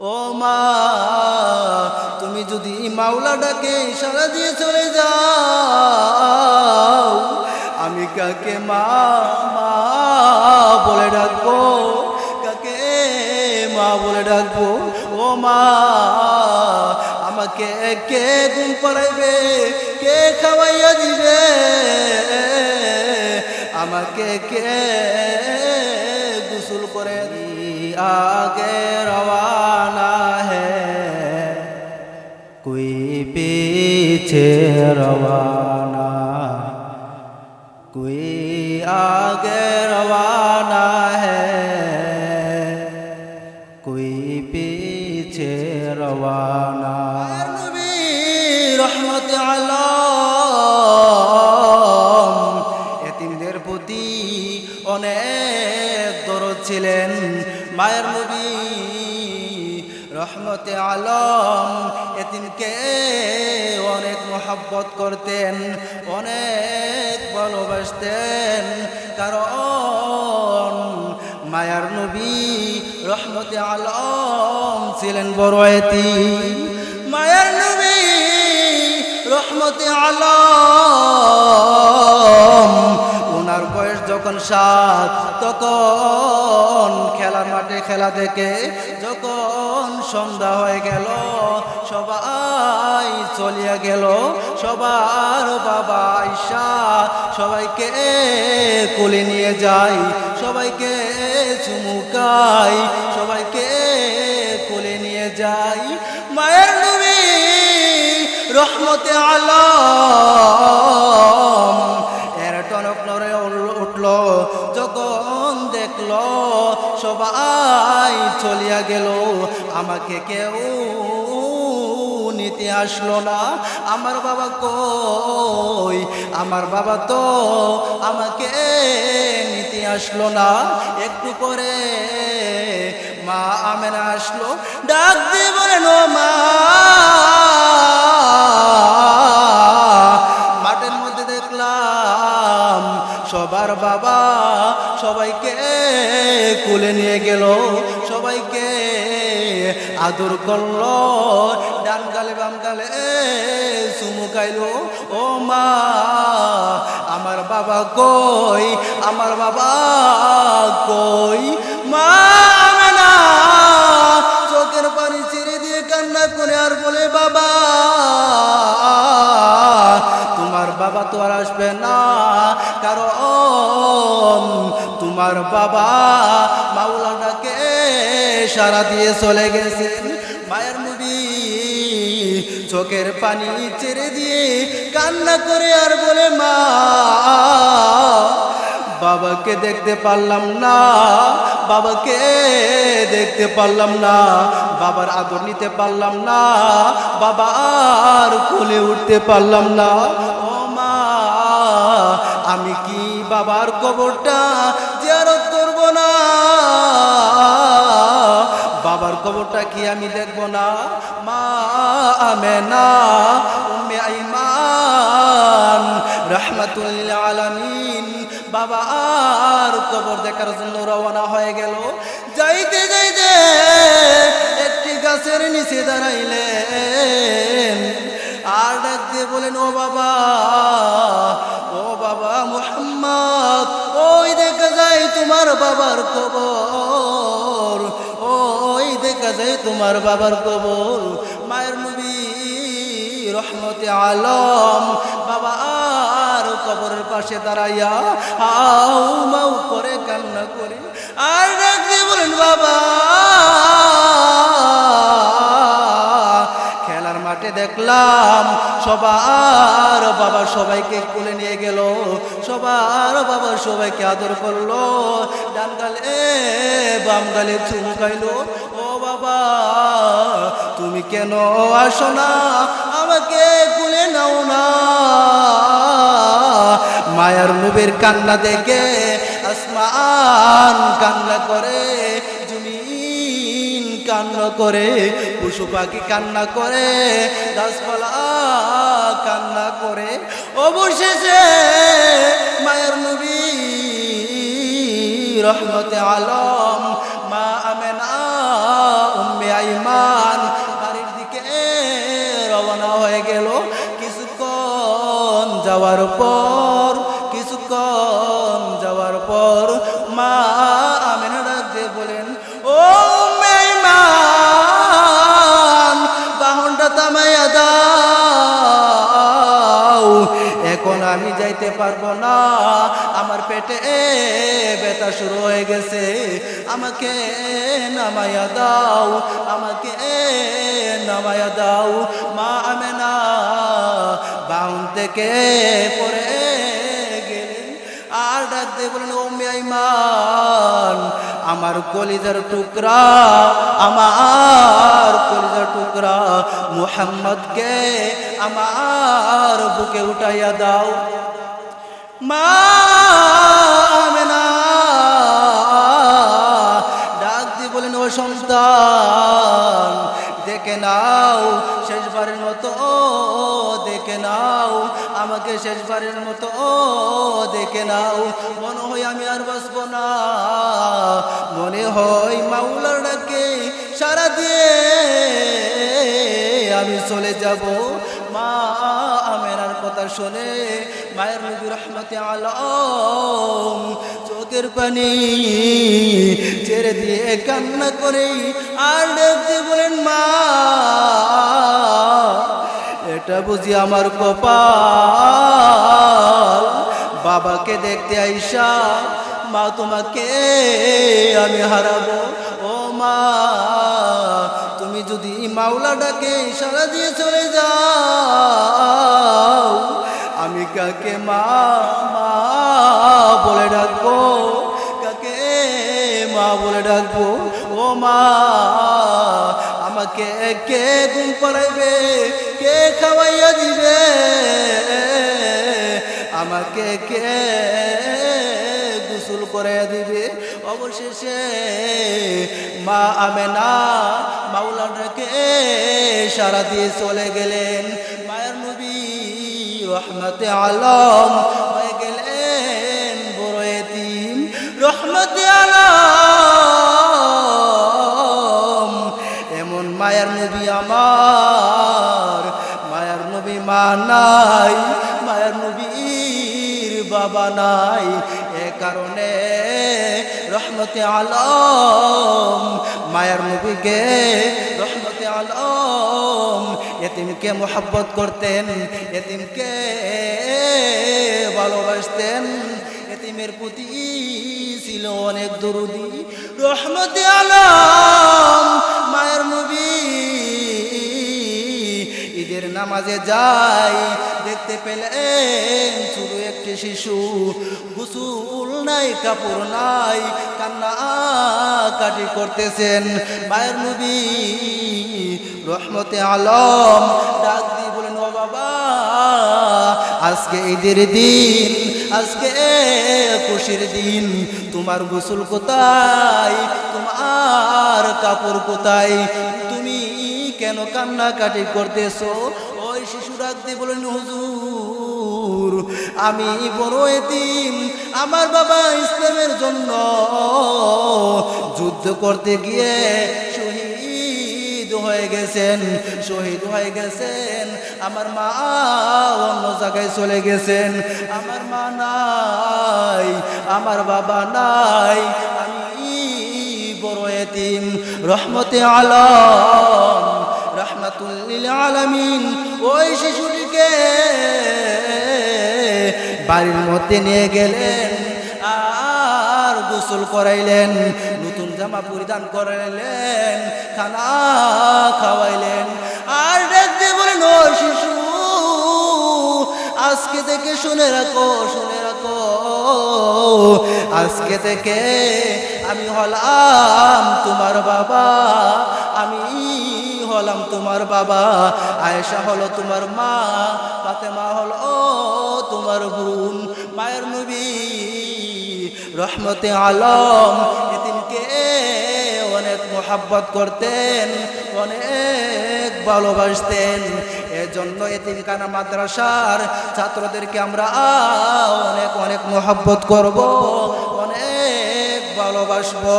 ও মা তুমি যদি মাওলা ডাকে সাড়া দিয়ে চলে যাও, আমি কাকে মা মা বলে ডাকবো, কাকে মা বলে ডাকবো? ও মা আমাকে কে ঘুম পাড়াইবে, কে খাওয়াইয়া দিবে, আমাকে কে गुस्ल करे आगे रवाना है, कोई पीछे रवाना, कोई आगे रवाना है, कोई पीछे रवाना। नबी रहमत आलम এতিমদের প্রতি অনেক দরদ ছিলেন। মায়ের নবী রহমতে আলম এতিমকে অনেক মোহাব্বত করতেন, অনেক ভালোবাসতেন, কারণ মায়ার নবী রহমতে আলম ছিলেন বড় এতিম। মায়ার নবী রহমতে আলম ওনার বয়স যখন 7 তখন খেলার মাঠে খেলা দেখে যখন সন্ধ্যা হয়ে গেল সবাই চলিয়া গেল, সবার বাবা আয়েশা সবাইকে কোলে নিয়ে যায়, সবাইকে চুমুকায়, সবাইকে কোলে নিয়ে যায়। মায়ের নবী রহমতে আলম এর টনক নড়ে উঠল যখন দেখল সবাই চলিয়া গেল, আমাকে কেউ নিতে আসলো না। আমার বাবা কই? আমার বাবা তো আমাকে নিতে আসলো না। একটু পরে মা আমেনা আসলো, ডাক দিয়ে বলেন ও মা। মাঠের মধ্যে দেখলাম সবার বাবা সবাইকে কোলে নিয়ে গেল, সবাইকে আদর করলো, ডান গালে বাম গালে চুমুকাইলো। ও মা আমার বাবা কই? আমার বাবা কই? মা আমেনা চোখের পানি ছেড়ে দিয়ে কান্না করে আর বলে, বাবা তোমার বাবা তো আর আসবে না, কারণ তোমার বাবা মাওলানাকে সারা দিয়ে চলে গেছেন। মায়ের নবী চোখের পানি ছেড়ে দিয়ে কান্না করে আর বলে, মা বাবাকে দেখতে পারলাম না, বাবাকে দেখতে পারলাম না, বাবার আদর নিতে পারলাম না, বাবার কোলে উঠতে পারলাম না। ও মা আমি কি বাবার কবরটা জিয়ারত করব না? বাবার কবরটা কি আমি দেখব না? মা আমেনা উম্মে আইমান রাহমাতুল লিল আলামিন বাবার কবর দেখার জন্য রওনা হয়ে গেল। যাইতে যাইতে একটি গাছের নিচে দাঁড়াইলেন আর ডাক দিয়ে বলেন, ও বাবা, ও বাবা মুহাম্মদ, ওই দেখা যায় তোমার বাবার কবর, ওই দেখা যায় তোমার বাবার কবর। মায়ের নবী রহমতে আলম বাবা আর কবরের পাশে দাঁড়াইয়া হাউ মাউ করে কান্না করে আর ডাক দিয়ে বলেন, বাবা খেলার মাঠে দেখলাম সবার বাবা সবাইকে কোলে নিয়ে গেল, সবার বাবা সবাইকে আদর করলো, ডান গালে বাম গালে চুমুকাইলো। ও বাবা তুমি কেন আসো না? আমাকে কোলে নাও না। মায়ার নবীর কান্না দেখে আসমান কান্না করে, জমিন কান্না করে, পশু পাখি কান্না করে, গাছপালা কান্না করে। অবশেষে মায়ার নবী রহমতে আলম মা আমেনা উম্মে আইমান যাওয়ার পর কিছুক্ষণ যাওয়ার পর মা আমেনা ডাক দিয়ে বলেন, ও মেহমান, বাহনটা থামাইয়া দাও, এখন আমি যাইতে পারবো না, আমার পেটে ব্যথা শুরু হয়ে গেছে, আমাকে নামাইয়া দাও, আমাকে নামাইয়া দাও। মা আমেনা বাহন থেকে পড়ে গেলেন আর ডাক দিয়ে বলেন, ও মেহমান, আমার কলিজার টুকরা, আমার কলিজার টুকরা মুহাম্মদকে আমার বুকে উঠাইয়া দাও। মা আমেনা ডাক দিয়ে বলেন, ও সন্তান, দেখে নাও, শেষবারের মতো দেখে নাও, আমাকে শেষবারের মতো দেখে নাও, মনে হয় আমি আর বাঁচবো না, মনে হয় মাওলার ডাকে সারা দিয়ে আমি চলে যাব। মা আমেনার কথা শুনে মায়ের নবী রহমতে আলম চোখের পানি ছেড়ে দিয়ে কান্না করে আর দেখতে বলেন, মা, এটা বুঝি আমার কপাল, বাবাকে দেখতে আইসা মা তোমাকে আমি হারাবো। ও মা, তুমি যদি মাওলা ডাকে ইশারা দিয়ে চলে যাও, আমি কাকে মা মা বলে ডাকবো, কাকে মা বলে ডাকবো? ও মা, আমাকে কে ঘুম পাড়াইবে, কে খাওয়াইয়া দিবে, আমাকে কে গোসল করে দিবে? অবশেষে মা আমেনা মাওলানাকে সারা দিয়ে চলে গেলেন। মায়ের নবী রহমতে আলম হয়ে গেলেন বড় এতিম। রহমতে আলম এমন মায়ের নবী আমার, মায়ের নবী মা নাই, মায়ের নবীর বাবা নাই, এ কারণে রহমতে আলম মায়ের নবীকে রহমতে আলম এতিমকে মোহাব্বত করতেন, এতিমকে ভালোবাসতেন, এতিমের প্রতি ছিল অনেক দরদি। রহমতে আলম মায়ের নবী ঈদের নামাজে যাই, দেখতে পেলেন ছোট একটি শিশু, গোসল নাই, কাপড় নাই, কান্না কাটি করতেছেন। মায়ের নবী রহমতে আলম ডাক দিয়ে বলেন, ও বাবা, আজকে ঈদের দিন, আজকে খুশির দিন, তোমার গোসল কোথায়, তোমার কাপড় কোথায়, তুমি কেন কান্না কাটি করতেছো? ওই শিশু ডাক দিয়ে বলেন, হুজুর, আমি বড় এতিম, আমার বাবা ইসলামের জন্য যুদ্ধ করতে গিয়ে শহীদ হয়ে গেছেন, শহীদ হয়ে গেছেন, আমার মা অন্য জায়গায় চলে গেছেন, আমার মা নাই, আমার বাবা নাই, আমি বড় এতিম। রহমতে আলম রাহমাতুল লিল আলামিন ওই শিশুটিকে বাড়ির মধ্যে নিয়ে গেলেন আর গোসল করাইলেন, নতুন জামা পরিধান করাইলেন, খানা খাওয়াইলেন, আর দেখতে বলেন, ও শিশু, আজকে থেকে শুনে রাখো, শুনে রাখো, আজকে থেকে আমি হলাম তোমার বাবা, আমি হলাম তোমার বাবা, আয়েশা হলো তোমার মা, ফাতেমা হলো তোমার বোন। মায়ের নবী রহমতে আলম এতিমকে অনেক মোহাব্বত করতেন, অনেক ভালোবাসতেন। এজন্য এতিমখানা মাদ্রাসার ছাত্রদেরকে আমরা অনেক অনেক মোহাব্বত করব, অনেক ভালোবাসবো।